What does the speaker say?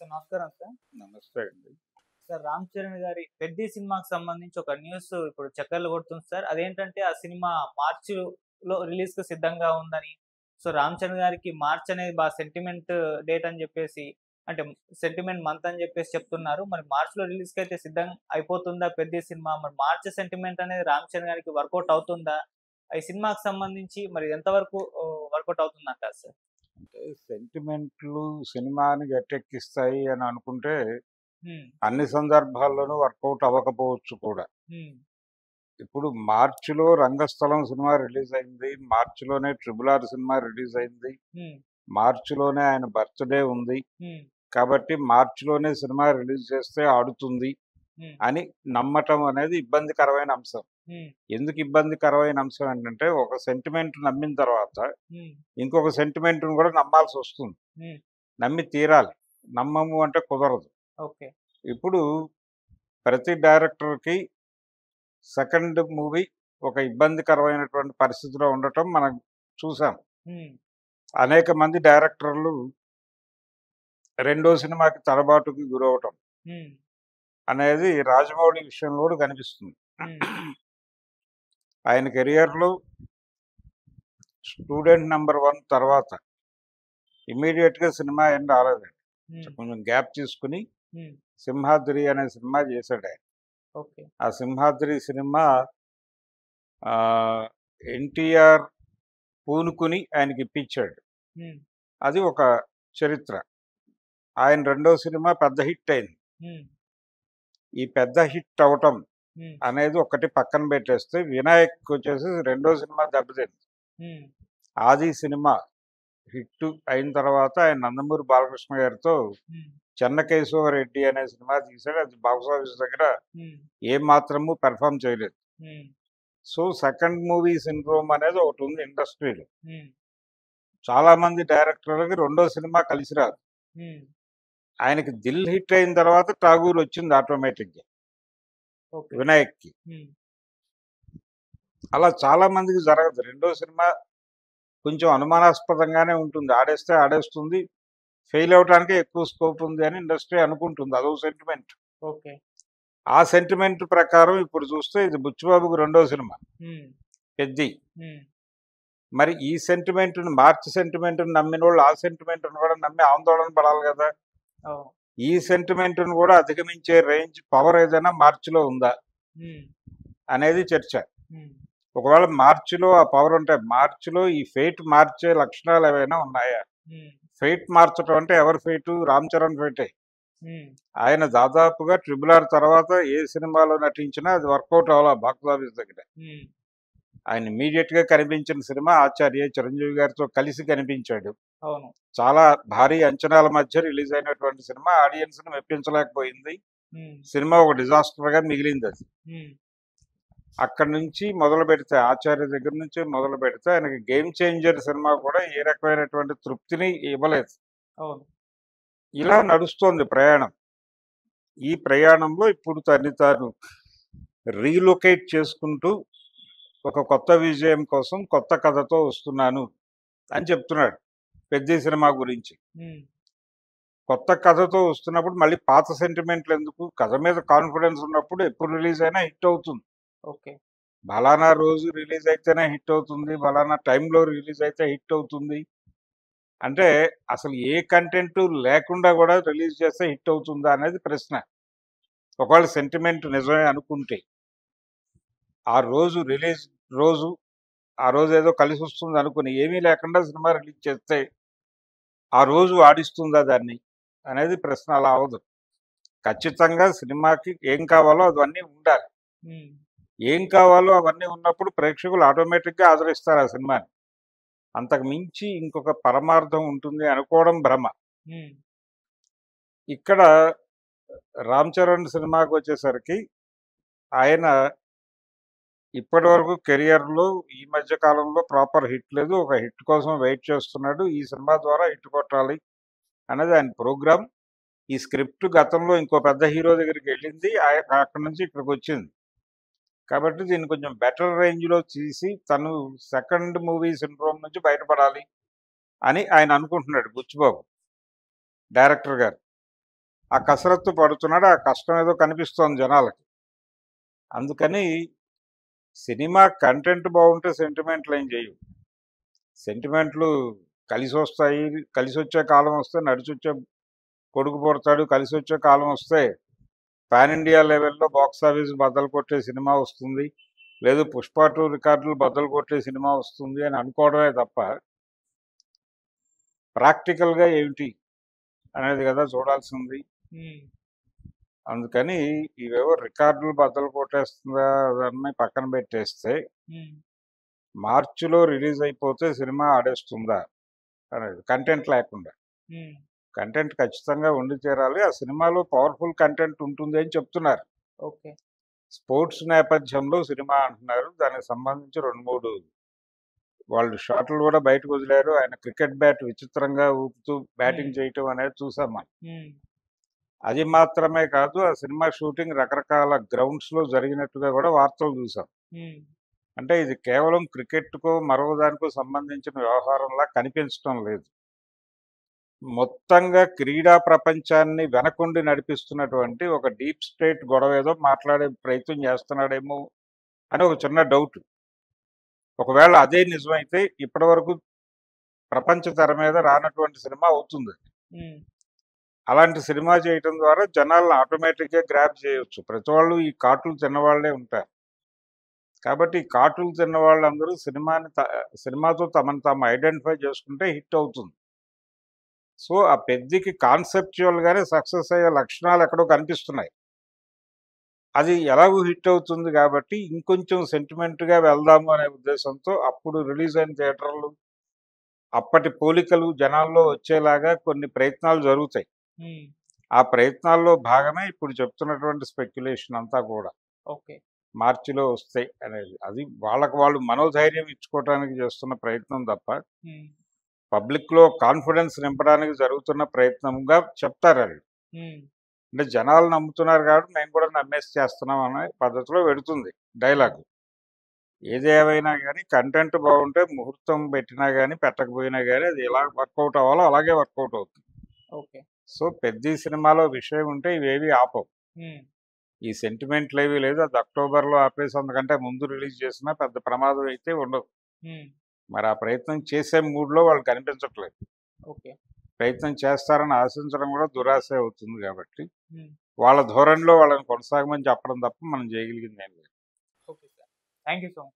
Sir నమస్కారం sir. నమస్తే అండి. సార్ 'రామ్ చరణ్' గారి 'పెద్ది' సినిమాకి సంబంధించి ఒక న్యూస్ ఇప్పుడు చక్కర్లు కొడుతుంది సార్. అదేంటంటే ఆ సినిమా మార్చ్‌లో రిలీజ్‌కి సిద్ధంగా ఉందని. సో 'రామ్ చరణ్' గారికి మార్చ్ అనేది సెంటిమెంట్ డేట్ అని చెప్పేసి అంటే సెంటిమెంట్ మంత్ అని చెప్పేసి చెప్తున్నారు. మరి మార్చ్‌లో రిలీజ్‌కైతే సిద్ధం అయిపోతుందా 'పెద్ది' సినిమా? మరి మార్చ్ సెంటిమెంట్ అనేది 'రామ్ చరణ్' గారికి వర్కౌట్ అవుతుందా? ఈ సినిమాకి సంబంధించి మరి ఎంతవరకు వర్కౌట్ అవుతుందంటారు సార్? అంటే సెంటిమెంట్లు సినిమాని గట్టెక్కిస్తాయి అని అనుకుంటే హ్మ్. అన్ని సందర్భాల్లోనూ వర్కౌట్ అవ్వకపోవచ్చు కూడా. హ్మ్. ఇప్పుడు మార్చిలో 'రంగస్థలం' సినిమా రిలీజ్ అయింది. మార్చిలోనే 'ట్రిపుల్ ఆర్' సినిమా రిలీజ్ అయింది. హ్మ్. మార్చిలోనే ఆయన బర్త్‌డే ఉంది. హ్మ్. కాబట్టి మార్చిలోనే సినిమా రిలీజ్ చేస్తే ఆడుతుంది హ్మ్. అని నమ్మటం అనేది ఇబ్బందికరమైన అంశం. హ్మ్. ఎందుకు ఇబ్బందికరమైన అంశం ఏంటంటే ఒక సెంటిమెంట్ నమ్మిన తర్వాత హ్మ్. ఇంకొక సెంటిమెంట్‌ని కూడా నమ్మాల్సొస్తుంది. హ్మ్. నమ్మి తీరాలి. నమ్మము అంటే కుదరదు. ఓకే. ఇప్పుడు ప్రతి డైరెక్టర్‌కి సెకండ్ మూవీ ఒక ఇబ్బందికరమైనటువంటి పరిస్థితిలో ఉండటం మనం చూసాం. హ్మ్. అనేక మంది డైరెక్టర్లు రెండో సినిమాకి తడబాటుకి గురవ్వటం హ్మ్. అనేది రాజమౌళి విషయంలో కూడా కనిపిస్తుంది. హ్మ్. ఆయన కెరియర్‌లో 'స్టూడెంట్ నంబర్ 1' తర్వాత ఇమ్మీడియేట్‌గా సినిమా ఏం రాలేదండి. హ్మ్. కొంచెం గ్యాప్ తీసుకొని హ్మ్. 'సింహాద్రి' అనే సినిమా చేశాడాయన. ఓకే. ఆ 'సింహాద్రి' సినిమా ఆహ్, ఎన్టీఆర్ పూనుకొని ఆయనకిప్పించాడు. హ్మ్. అది ఒక చరిత్ర. ఆయన రెండో సినిమా పెద్ద హిట్ అయింది. హ్మ్. ఈ పెద్ద హిట్ అవ్వటం హ్మ్. అనేది ఒకటి పక్కన పెట్టేస్తే 'వినాయక్' వచ్చేసి రెండో సినిమా దెబ్బతింది. హ్మ్. 'ఆది' సినిమా హిట్ అయిన తర్వాత ఆయన నందమూరి బాలకృష్ణ గారితో హ్మ్. 'చెన్నకేశవరెడ్డి' అనే సినిమా తీశాడు. అది బాక్సాఫీస్ దగ్గర హ్మ్. ఏమాత్రము పెర్ఫార్మ్ చేయలేదు. హ్మ్. సో, సెకండ్ మూవీ సిండ్రోమ్ అనేది ఒకటుంది ఇండస్ట్రీలో. హ్మ్. చాలా మంది డైరెక్టర్లకి రెండో సినిమా కలిసి రాదు. హ్మ్. ఆయనకి 'దిల్' హిట్ అయిన తర్వాత 'ఠాగూర్' వచ్చింది ఆటోమేటిక్‌గా ఓకే. 'వినాయక్‌కి'. హ్మ్. అలా చాలా మందికి జరగదు. రెండో సినిమా కొంచెం అనుమానాస్పదంగానే ఉంటుంది. ఆడేస్తే ఆడేస్తుంది. ఫెయిల్ అవ్వటానికే ఎక్కువ స్కోప్ ఉంది అని ఇండస్ట్రీ అనుకుంటుంది. అదో సెంటిమెంట్. ఓకే. ఆ సెంటిమెంట్ ప్రకారం ఇప్పుడు చూస్తే ఇది బుచ్చిబాబుకి రెండో సినిమా హ్మ్. 'పెద్ది'. హ్మ్. మరి ఈ సెంటిమెంట్‌ని మార్చి సెంటిమెంట్‌ని నమ్మినోళ్ళు ఆ సెంటిమెంట్‌ని కూడా నమ్మి ఆందోళన పడాలి గదా! అవును. ఈ సెంటిమెంట్‌ని కూడా అధిగమించే రేంజ్ పవర్ ఏదైనా మార్చిలో ఉందా? హ్మ్. అనేది చర్చ. హ్మ్. ఒకవేళ మార్చిలో ఆ పవర్ ఉంటే మార్చిలో ఈ ఫేట్ మార్చే లక్షణాలు ఏవైనా ఉన్నాయా? హ్మ్. ఫేట్ మార్చటం అంటే ఎవరి ఫేటు? 'రామ్ చరణ్' ఫేటే. హ్మ్. ఆయన దాదాపుగా 'ట్రిపుల్ ఆర్' తర్వాత ఏ సినిమాలో నటించినా అది వర్కౌట్ అవ్వలా బాక్సాఫీస్ దగ్గర. హ్మ్. ఆయన ఇమ్మీడియేట్‌గా కనిపించిన సినిమా 'ఆచార్య' చిరంజీవి గారితో కలిసి కనిపించాడు. అవును. చాలా భారీ అంచనాల మధ్య రిలీజ్ అయినటువంటి సినిమా ఆడియన్స్‌ని మెప్పించలేకపోయింది. హ్మ్. సినిమా ఒక డిజాస్టర్‌గా మిగిలిందది. హ్మ్. అక్కడి నుంచి మొదలుపెడితే 'ఆచార్య' దగ్గర నుంచి మొదలుపెడితే ఆయనకి 'గేమ్ చేంజర్' సినిమా కూడా ఏ రకమైనటువంటి తృప్తిని ఇవ్వలేదు. అవును. ఇలా నడుస్తోంది ప్రయాణం. ఈ ప్రయాణంలో ఇప్పుడు తన్ని తాను రీలొకేట్ చేసుకుంటూ ఒక కొత్త విజయం కోసం కొత్త కథతో వస్తున్నాను అని చెప్తున్నాడు 'పెద్ది' సినిమా గురించి. హ్మ్. కొత్త కథతో వస్తున్నప్పుడు మళ్ళీ పాత సెంటిమెంట్లు ఎందుకు? కథ మీద కాన్ఫిడెన్స్ ఉన్నప్పుడు ఎప్పుడు రిలీజ్ అయినా హిట్ అవుతుంది. ఓకే. ఫలానా రోజు రిలీజ్ అయితేనే హిట్ అవుతుంది. ఫలానా టైంలో రిలీజ్ అయితే హిట్ అవుతుంది. అంటే అసలు ఏ కంటెంట్ లేకుండా కూడా రిలీజ్ చేస్తే హిట్ అవుతుందా అనేది ప్రశ్న. ఒకవేళ సెంటిమెంట్ నిజమే అనుకుంటే. ఆ రోజు రిలీజ్ రోజు, ఆ రోజు ఏదో కలిసొస్తుంది అనుకుని ఏమీ లేకుండా సినిమా రిలీజ్ చేస్తే, ఆ రోజు ఆడిస్తుందా దాన్ని? అనేది ప్రశ్న అలా అవ్వదు. ఖచ్చితంగా సినిమాకి ఏం కావాలో అవన్నీ ఉండాలి. హ్మ్. ఏం కావాలో అవన్నీ ఉన్నప్పుడు ప్రేక్షకులు ఆటోమేటిక్‌గా ఆదరిస్తారు ఆ సినిమాని. అంతకు మించి ఇంకొక పరమార్థం ఉంటుంది అనుకోవడం భ్రమ. హ్మ్. ఇక్కడ 'రామ్ చరణ్' సినిమాకొచ్చేసరికి ఆయన ఇప్పటివరకు కెరియర్‌లో ఈ మధ్య కాలంలో ప్రాపర్ హిట్ లేదు. ఒక హిట్ కోసం వెయిట్ చేస్తున్నాడు. ఈ సినిమా ద్వారా హిట్ కొట్టాలి అనేది ఆయన ప్రోగ్రామ్. ఈ స్క్రిప్ట్ గతంలో ఇంకో పెద్ద హీరో దగ్గరికెళ్ళింది. అక్కడి నుంచి ఇక్కడికొచ్చింది. కాబట్టి దీన్ని కొంచెం బెటర్ రేంజ్‌లో తీసి తను సెకండ్ మూవీ సిండ్రోమ్ నుంచి బయటపడాలి అని ఆయన అనుకుంటున్నాడు బుచ్చిబాబు డైరెక్టర్ గారు. ఆ కసరత్తు పడుతున్నాడు. ఆ కష్టం ఏదో కనిపిస్తోంది జనాలకి. అందుకని సినిమా కంటెంట్ బాగుంటే సెంటిమెంట్లు ఏం చేయవు. సెంటిమెంట్లు కలిసొస్తాయి. కలిసొచ్చే కాలం వస్తే నడిచొచ్చే కొడుకు పుడతాడు. కలిసొచ్చే కాలం వస్తే పాన్ ఇండియా లెవెల్‌లో బాక్స్ ఆఫీస్ బద్దలు కొట్టే సినిమా వస్తుంది. లేదు 'పుష్ప 2' రికార్డులు బద్దలు కొట్టే సినిమా వస్తుంది అని అనుకోవడమే తప్ప, ప్రాక్టికల్‌గా ఏమిటి అనేది కదా చూడాల్సింది. హ్మ్. అందుకని ఇవేవో రికార్డులు బద్దలు కొట్టేస్తుందా అవన్నీ పక్కన పెట్టేస్తే, హ్మ్. మార్చిలో రిలీజ్ అయిపోతే సినిమా ఆడేస్తుందా అనేది కంటెంట్ లేకుండా. హ్మ్. కంటెంట్ ఖచ్చితంగా ఉండి తీరాలి. ఆ సినిమాలో పవర్‌ఫుల్ కంటెంట్ ఉంటుంది అని చెప్తున్నారు. ఓకే. స్పోర్ట్స్ నేపథ్యంలో సినిమా అంటున్నారు. దానికి సంబంధించి 2, 3 వాళ్ళు షాట్లు కూడా బయటకు వదిలారు. ఆయన క్రికెట్ బ్యాట్ విచిత్రంగా ఊపుతూ హ్మ్. బ్యాటింగ్ చేయటం అనేది చూసాం మనం. హ్మ్. అది మాత్రమే కాదు, ఆ సినిమా షూటింగ్ రకరకాల గ్రౌండ్స్‌లో జరిగినట్టుగా కూడా వార్తలు చూసాం. హ్మ్. అంటే ఇది కేవలం క్రికెట్‌కో, మరో దానికో సంబంధించిన వ్యవహారంలా కనిపించటం లేదు. మొత్తంగా క్రీడా ప్రపంచాన్ని వెనకుండి నడిపిస్తున్నటువంటి ఒక డీప్ స్టేట్ గొడవ ఏదో మాట్లాడే ప్రయత్నం చేస్తున్నాడేమో అని ఒక చిన్న డౌట్. ఒకవేళ అదే నిజమైతే ఇప్పటివరకు ప్రపంచ తెర మీద రానటువంటి సినిమా అవుతుంది. హ్మ్. అలాంటి సినిమా చేయటం ద్వారా జనాలను ఆటోమేటిక్‌గా గ్రాబ్ చేయొచ్చు. ప్రతి వాళ్ళు ఈ కార్టూన్ తిన్నవాళ్లే ఉంటారు. కాబట్టి ఈ కార్టూన్ తిన్న వాళ్ళందరూ సినిమాతో తమను తాము ఐడెంటిఫై చేసుకుంటే హిట్ అవుతుంది. సో, ఆ పెద్దికి కాన్సెప్చువల్‌గానే సక్సెస్ అయ్యే లక్షణాలు ఎక్కడో కనిపిస్తున్నాయి. అది ఎలాగూ హిట్ అవుతుంది కాబట్టి ఇంకొంచెం సెంటిమెంట్‌గా వెళ్దాము అనే ఉద్దేశంతో అప్పుడు రిలీజ్ అయిన థియేటర్లు అప్పటి పోలికలు జనాల్లో వచ్చేలాగా కొన్ని ప్రయత్నాలు జరుగుతాయి. హ్మ్. ఆ ప్రయత్నాల్లో భాగమే ఇప్పుడు చెప్తున్నటువంటి స్పెక్యులేషన్ అంతా కూడా. ఓకే. మార్చిలో వస్తాయి అనేది. అది వాళ్ళకి వాళ్ళు మనోధైర్యం ఇచ్చుకోవటానికి చేస్తున్న ప్రయత్నం తప్ప, హ్మ్. పబ్లిక్‌లో కాన్ఫిడెన్స్ నింపడానికి జరుగుతున్న ప్రయత్నంగా చెప్తారాళ్ళు. హ్మ్. అంటే జనాలు నమ్ముతున్నారు కాబట్టి మేము కూడా నమ్మేసి చేస్తున్నాం అనే పద్ధతిలో వెడుతుంది హ్మ్. డైలాగు. ఏదేమైనా గానీ కంటెంట్ బాగుంటే ముహూర్తం పెట్టినా గానీ, పెట్టకపోయినా గానీ అది ఎలా వర్కౌట్ అవ్వాలో అలాగే వర్కౌట్ అవుతుంది. ఓకే. సో, 'పెద్ది' సినిమాలో విషయం ఉంటే ఇవేవి ఆపవు. హ్మ్. ఈ సెంటిమెంట్‌లేవి లేదు. అది అక్టోబర్‌లో ఆపేసి అంతకంటే ముందు రిలీజ్ చేసినా పెద్ద ప్రమాదం అయితే ఉండదు. హ్మ్. మరి ఆ ప్రయత్నం చేసే మూడ్‌లో వాళ్ళు కనిపించట్లేదు. ఓకే. ప్రయత్నం చేస్తారని ఆశించడం కూడా దురాశే అవుతుంది కాబట్టి, హ్మ్. వాళ్ళ ధోరణిలో వాళ్ళని కొనసాగమని చెప్పడం తప్ప మనం చేయగలిగిందేం లేదు. Okay sir. Thank you so much.